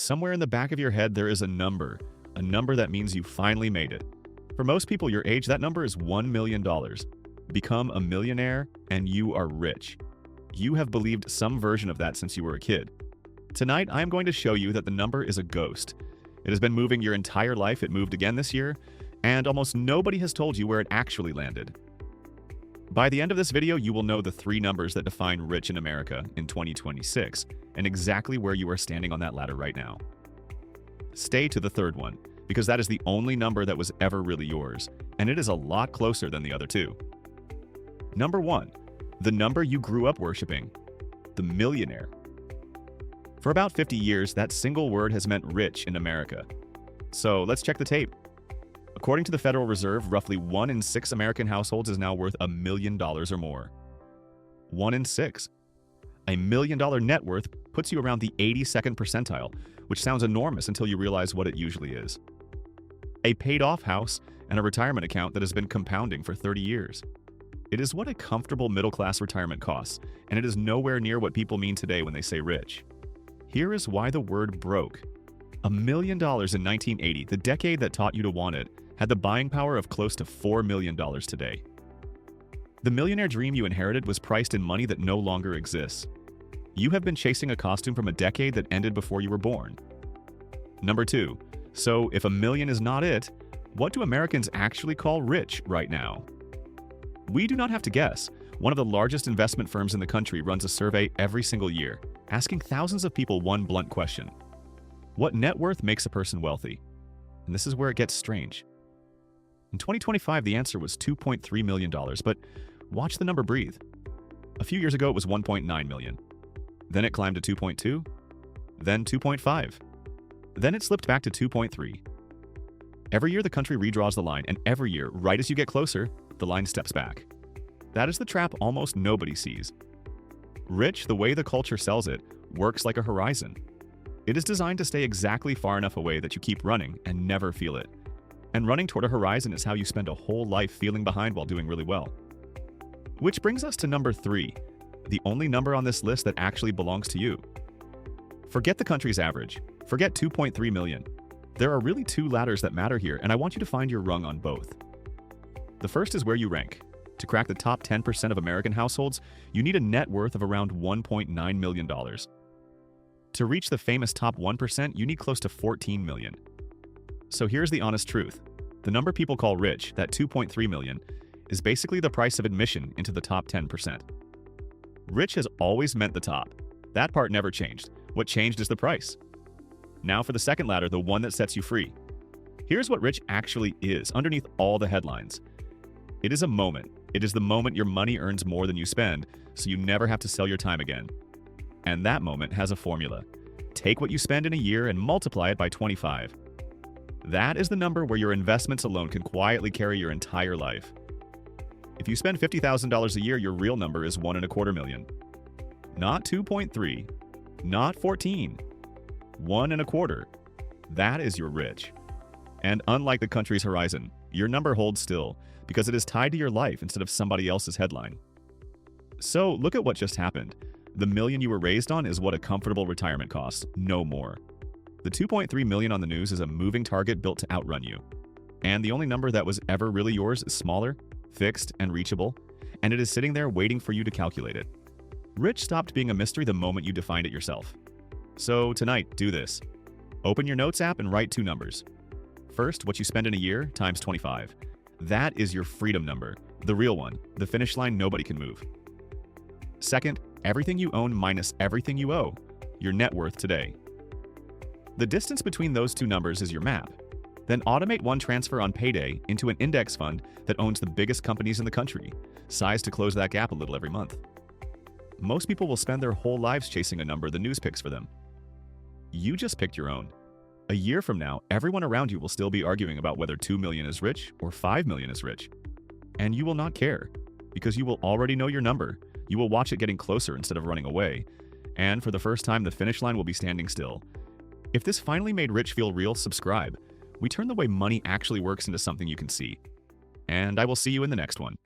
Somewhere in the back of your head, there is a number that means you finally made it. For most people your age, that number is $1 million. Become a millionaire and you are rich. You have believed some version of that since you were a kid. Tonight, I am going to show you that the number is a ghost. It has been moving your entire life. It moved again this year, and almost nobody has told you where it actually landed. By the end of this video, you will know the 3 numbers that define rich in America in 2026 and exactly where you are standing on that ladder right now. Stay to the 3rd one, because that is the only number that was ever really yours, and it is a lot closer than the other 2. Number 1, the number you grew up worshiping, the millionaire. For about 50 years, that single word has meant rich in America. So let's check the tape. According to the Federal Reserve, roughly 1 in 6 American households is now worth $1 million or more. 1 in 6. A $1 million net worth puts you around the 82nd percentile, which sounds enormous until you realize what it usually is. A paid-off house and a retirement account that has been compounding for 30 years. It is what a comfortable middle-class retirement costs, and it is nowhere near what people mean today when they say rich. Here is why the word broke. $1 million in 1980, the decade that taught you to want it, had the buying power of close to $4 million today. The millionaire dream you inherited was priced in money that no longer exists. You have been chasing a costume from a decade that ended before you were born. Number 2. So if $1 million is not it, what do Americans actually call rich right now? We do not have to guess. One of the largest investment firms in the country runs a survey every single year, asking thousands of people one blunt question. What net worth makes a person wealthy? And this is where it gets strange. In 2025, the answer was $2.3 million, but watch the number breathe. A few years ago, it was $1.9 million. Then it climbed to 2.2, then 2.5. Then it slipped back to 2.3. Every year, the country redraws the line, and every year, right as you get closer, the line steps back. That is the trap almost nobody sees. Rich, the way the culture sells it, works like a horizon. It is designed to stay exactly far enough away that you keep running and never feel it. And running toward a horizon is how you spend a whole life feeling behind while doing really well. Which brings us to number 3, the only number on this list that actually belongs to you. Forget the country's average. Forget 2.3 million. There are really 2 ladders that matter here, and I want you to find your rung on both. The first is where you rank. To crack the top 10% of American households, you need a net worth of around $1.9 million. To reach the famous top 1%, you need close to $14 million. So here's the honest truth. The number people call rich, that 2.3 million, is basically the price of admission into the top 10%. Rich has always meant the top. That part never changed. What changed is the price. Now for the second ladder, the one that sets you free. Here's what rich actually is, underneath all the headlines. It is a moment. It is the moment your money earns more than you spend, so you never have to sell your time again. And that moment has a formula. Take what you spend in a year and multiply it by 25. That is the number where your investments alone can quietly carry your entire life. If you spend $50,000 a year, your real number is $1.25 million. Not 2.3, not 14, 1.25. That is your rich. And unlike the country's horizon, your number holds still because it is tied to your life instead of somebody else's headline. So look at what just happened. The million you were raised on is what a comfortable retirement costs, no more. The 2.3 million on the news is a moving target built to outrun you. And the only number that was ever really yours is smaller, fixed, and reachable, and it is sitting there waiting for you to calculate it. Rich stopped being a mystery the moment you defined it yourself. So tonight, do this. Open your notes app and write 2 numbers. First, what you spend in a year times 25. That is your freedom number, the real one, the finish line nobody can move. Second, everything you own minus everything you owe, your net worth today. The distance between those 2 numbers is your map. Then automate one transfer on payday into an index fund that owns the biggest companies in the country, sized to close that gap a little every month. Most people will spend their whole lives chasing a number the news picks for them. You just picked your own. A year from now, everyone around you will still be arguing about whether 2 million is rich or 5 million is rich. And you will not care, because you will already know your number. You will watch it getting closer instead of running away. And for the first time, the finish line will be standing still. If this finally made rich feel real, subscribe. We turn the way money actually works into something you can see. And I will see you in the next one.